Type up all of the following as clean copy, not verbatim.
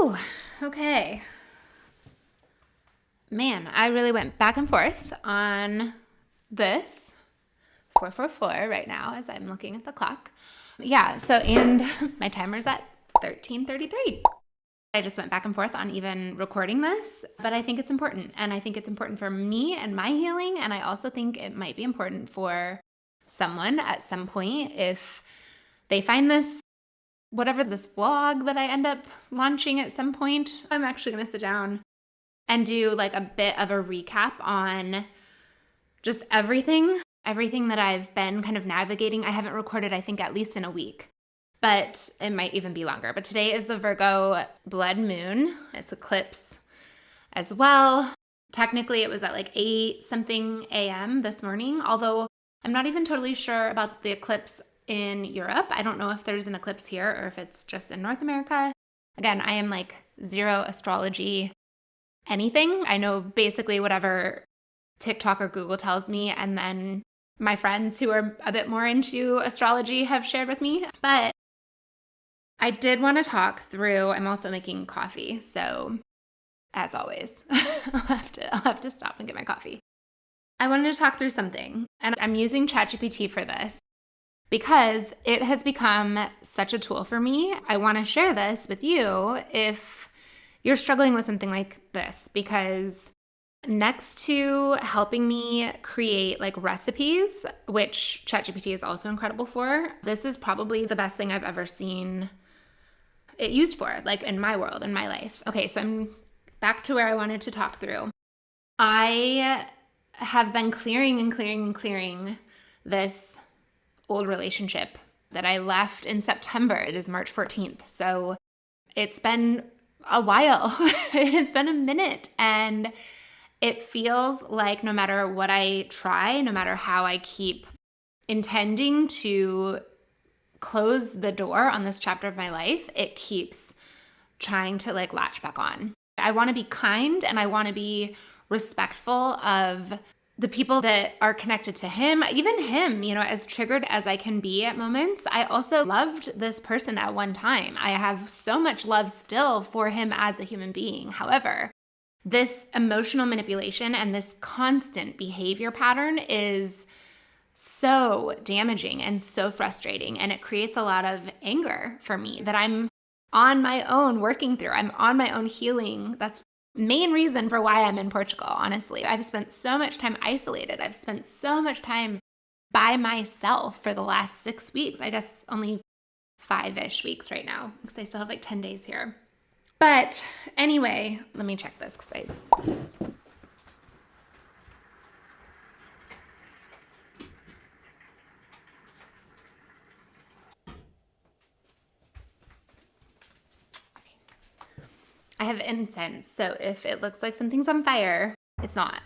Whew. Okay. Man, I really went back and forth on this 444 right now as I'm looking at the clock. Yeah, and my timer's at 13:33. I just went back and forth on even recording this, but I think it's important. And I think it's important for me and my healing. And I also think it might be important for someone at some point if they find this, whatever this vlog that I end up launching at some point. I'm actually going to sit down and do like a bit of a recap on just everything that I've been kind of navigating. I haven't recorded, I think, at least in a week, but it might even be longer. But today is the Virgo blood moon. It's eclipse as well. Technically, it was at like 8 something a.m. this morning, although I'm not even totally sure about the eclipse in Europe. I don't know if there's an eclipse here or if it's just in North America. Again, I am like zero astrology anything. I know basically whatever TikTok or Google tells me, and then my friends who are a bit more into astrology have shared with me. But I did want to talk through, I'm also making coffee, so as always, I'll have to stop and get my coffee. I wanted to talk through something, and I'm using ChatGPT for this because it has become such a tool for me. I want to share this with you if you're struggling with something like this, because next to helping me create like recipes, which ChatGPT is also incredible for, this is probably the best thing I've ever seen it used for, like in my world, in my life. Okay, so I'm back to where I wanted to talk through. I have been clearing this old relationship that I left in September. It is March 14th. So it's been a while. It's been a minute. And it feels like no matter what I try, no matter how I keep intending to close the door on this chapter of my life, it keeps trying to like latch back on. I want to be kind and I want to be respectful of the people that are connected to him, even him, as triggered as I can be at moments. I also loved this person at one time. I have so much love still for him as a human being. However, this emotional manipulation and this constant behavior pattern is so damaging and so frustrating. And it creates a lot of anger for me that I'm on my own working through. I'm on my own healing. That's main reason for why I'm in Portugal, honestly. I've spent so much time isolated. I've spent so much time by myself for the last 6 weeks. I guess only 5-ish weeks right now because I still have like 10 days here. But anyway, let me check this because I have incense, so if it looks like something's on fire, it's not.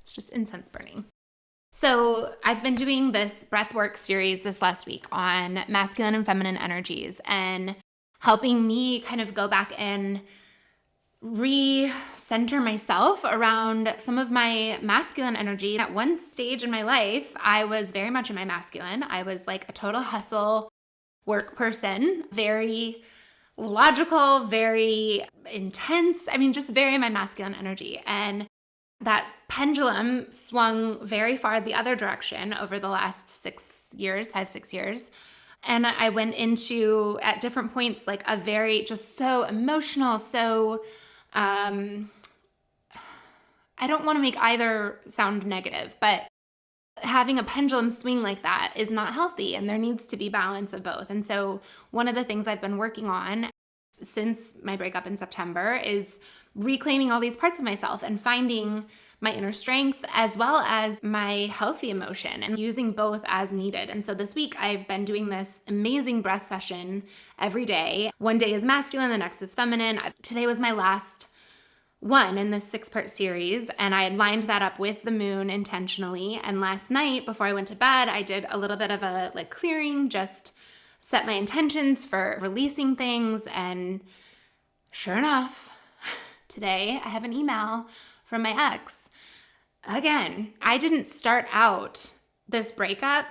It's just incense burning. So I've been doing this breathwork series this last week on masculine and feminine energies and helping me kind of go back and re-center myself around some of my masculine energy. At one stage in my life, I was very much in my masculine. I was like a total hustle work person, very logical, very intense. I mean, just very my masculine energy. And that pendulum swung very far the other direction over the last 5, 6 years. And I went into, at different points, like a very just so emotional, so I don't want to make either sound negative, but having a pendulum swing like that is not healthy, and there needs to be balance of both. And so one of the things I've been working on since my breakup in September is reclaiming all these parts of myself and finding my inner strength as well as my healthy emotion and using both as needed. And so this week I've been doing this amazing breath session every day. One day is masculine, the next is feminine. Today was my last one in this 6-part series, and I had lined that up with the moon intentionally. And last night before I went to bed, I did a little bit of a like clearing, just set my intentions for releasing things. And sure enough, today I have an email from my ex. Again, I didn't start out this breakup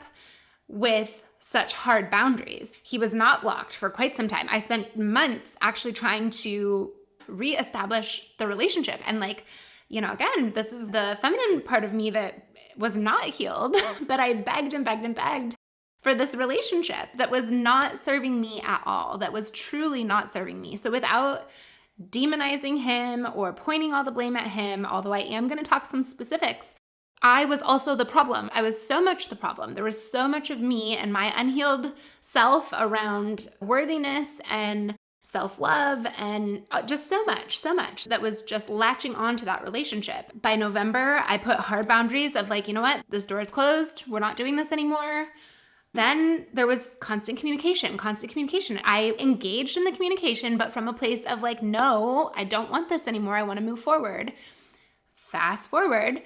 with such hard boundaries. He was not blocked for quite some time. I spent months actually trying to reestablish the relationship. And like, again, this is the feminine part of me that was not healed, but I begged and begged and begged for this relationship that was not serving me at all, that was truly not serving me. So without demonizing him or pointing all the blame at him, although I am going to talk some specifics, I was also the problem. I was so much the problem. There was so much of me and my unhealed self around worthiness and self-love and just so much that was just latching onto that relationship. By November, I put hard boundaries of like, you know what, this door is closed. We're not doing this anymore. Then there was constant communication. I engaged in the communication, but from a place of like, no, I don't want this anymore. I want to move forward. Fast forward,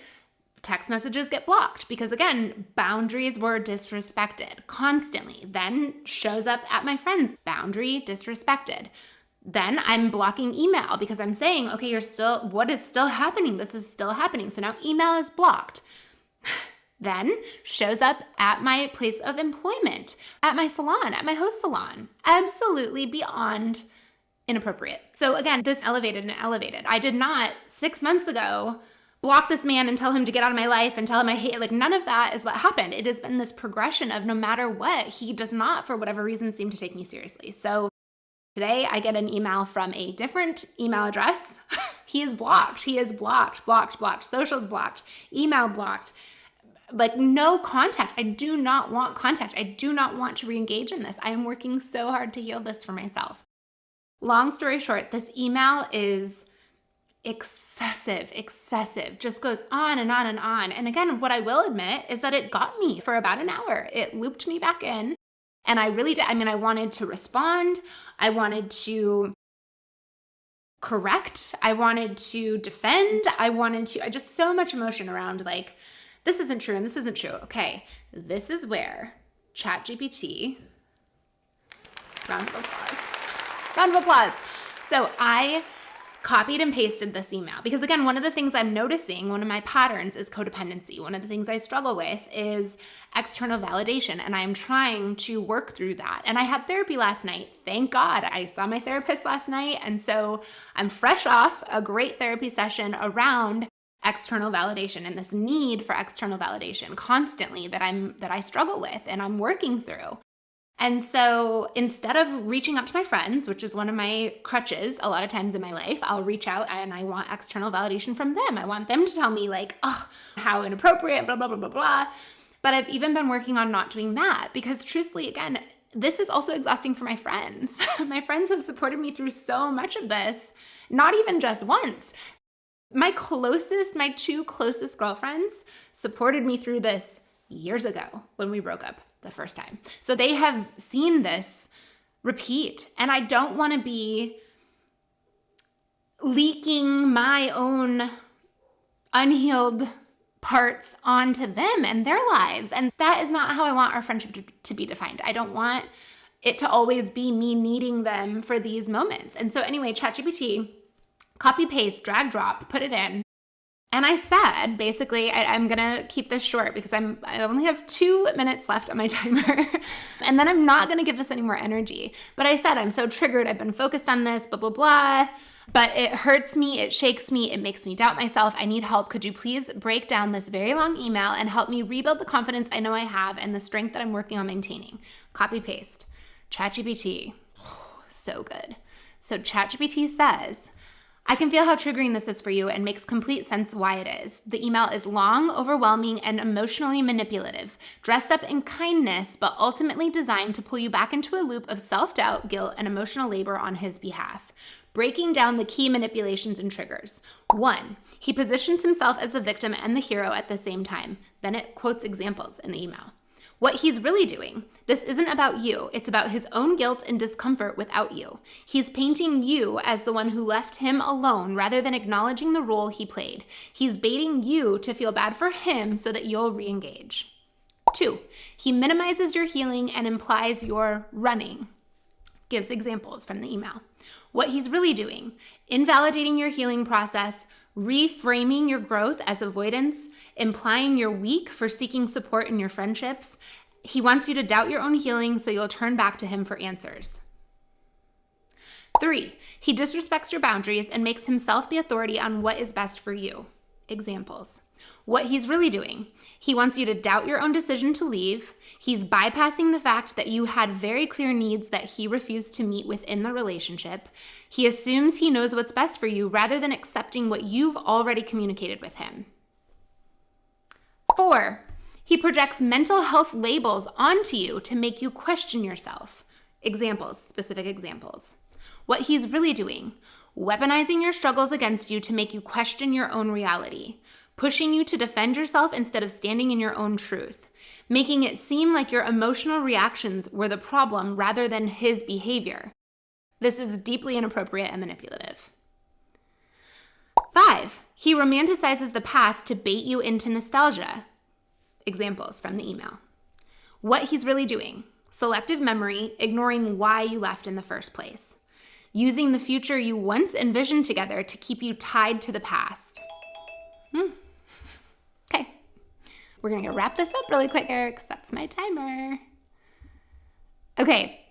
text messages get blocked because again, boundaries were disrespected constantly. Then shows up at my friends, boundary disrespected. Then I'm blocking email because I'm saying, okay, what is still happening? This is still happening. So now email is blocked. Then shows up at my place of employment, at my salon, at my host salon. Absolutely beyond inappropriate. So again, this elevated. I did not 6 months ago block this man and tell him to get out of my life and tell him I hate it. Like none of that is what happened. It has been this progression of no matter what, he does not, for whatever reason, seem to take me seriously. So today I get an email from a different email address. He is blocked. Blocked. Socials blocked. Email blocked. Like no contact. I do not want contact. I do not want to re-engage in this. I am working so hard to heal this for myself. Long story short, this email is excessive, just goes on and on and on. And again, what I will admit is that it got me for about an hour. It looped me back in. And I really did. I wanted to respond. I wanted to correct. I wanted to defend. I just so much emotion around like, this isn't true and this isn't true. Okay, this is where ChatGPT, round of applause. So I copied and pasted this email because again, one of the things I'm noticing, one of my patterns is codependency. One of the things I struggle with is external validation, and I'm trying to work through that. And I had therapy last night. Thank God. I saw my therapist last night, and so I'm fresh off a great therapy session around external validation and this need for external validation constantly that I struggle with and I'm working through. And so instead of reaching out to my friends, which is one of my crutches a lot of times in my life, I'll reach out and I want external validation from them. I want them to tell me like, oh, how inappropriate, blah, blah, blah, blah, blah. But I've even been working on not doing that because truthfully, again, this is also exhausting for my friends. My friends have supported me through so much of this, not even just once. My two closest girlfriends supported me through this years ago when we broke up the first time. So they have seen this repeat, and I don't want to be leaking my own unhealed parts onto them and their lives. And that is not how I want our friendship to be defined. I don't want it to always be me needing them for these moments. And so anyway, ChatGPT, copy, paste, drag, drop, put it in. And I said, basically, I'm going to keep this short because I only have 2 minutes left on my timer. And then I'm not going to give this any more energy. But I said, I'm so triggered. I've been focused on this, blah, blah, blah. But it hurts me. It shakes me. It makes me doubt myself. I need help. Could you please break down this very long email and help me rebuild the confidence I know I have and the strength that I'm working on maintaining? Copy, paste. ChatGPT. Oh, so good. So ChatGPT says, I can feel how triggering this is for you and makes complete sense why it is. The email is long, overwhelming, and emotionally manipulative, dressed up in kindness, but ultimately designed to pull you back into a loop of self-doubt, guilt, and emotional labor on his behalf. Breaking down the key manipulations and triggers. 1, he positions himself as the victim and the hero at the same time. Then it quotes examples in the email. What he's really doing, this isn't about you. It's about his own guilt and discomfort without you. He's painting you as the one who left him alone rather than acknowledging the role he played. He's baiting you to feel bad for him so that you'll re-engage. 2, he minimizes your healing and implies you're running. Gives examples from the email. What he's really doing, invalidating your healing process, reframing your growth as avoidance, implying you're weak for seeking support in your friendships, He wants you to doubt your own healing so you'll turn back to him for answers. 3, he disrespects your boundaries and makes himself the authority on what is best for you. Examples. What he's really doing. He wants you to doubt your own decision to leave. He's bypassing the fact that you had very clear needs that he refused to meet within the relationship. He assumes he knows what's best for you rather than accepting what you've already communicated with him. 4, he projects mental health labels onto you to make you question yourself. Examples, specific examples. What he's really doing. Weaponizing your struggles against you to make you question your own reality. Pushing you to defend yourself instead of standing in your own truth. Making it seem like your emotional reactions were the problem rather than his behavior. This is deeply inappropriate and manipulative. 5, he romanticizes the past to bait you into nostalgia. Examples from the email. What he's really doing. Selective memory, ignoring why you left in the first place. Using the future you once envisioned together to keep you tied to the past. Okay, we're gonna wrap this up really quick here because that's my timer. Okay,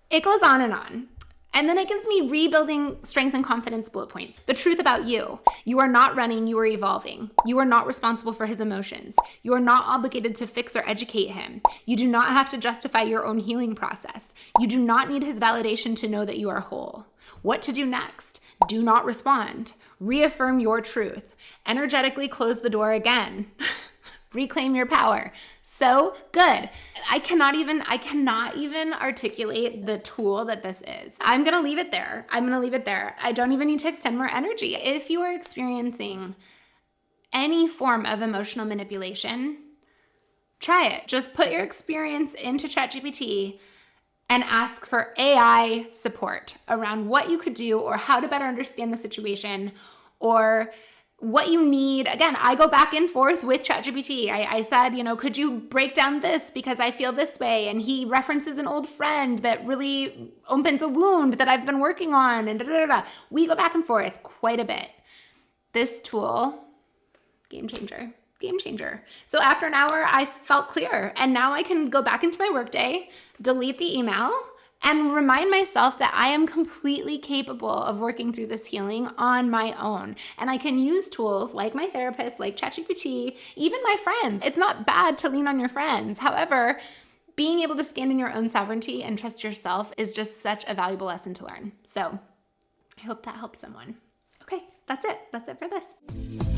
it goes on and on. And then it gives me rebuilding strength and confidence bullet points. The truth about you. You are not running, you are evolving. You are not responsible for his emotions. You are not obligated to fix or educate him. You do not have to justify your own healing process. You do not need his validation to know that you are whole. What to do next? Do not respond. Reaffirm your truth. Energetically close the door again. Reclaim your power. So good. I cannot even articulate the tool that this is. I'm going to leave it there. I don't even need to extend more energy. If you are experiencing any form of emotional manipulation, try it. Just put your experience into ChatGPT and ask for AI support around what you could do or how to better understand the situation or what you need. Again, I go back and forth with ChatGPT. I said, could you break down this because I feel this way? And he references an old friend that really opens a wound that I've been working on and We go back and forth quite a bit. This tool, game changer. So after an hour, I felt clear. And now I can go back into my workday, delete the email, and remind myself that I am completely capable of working through this healing on my own. And I can use tools like my therapist, like ChatGPT, even my friends. It's not bad to lean on your friends. However, being able to stand in your own sovereignty and trust yourself is just such a valuable lesson to learn. So I hope that helps someone. Okay, that's it. That's it for this.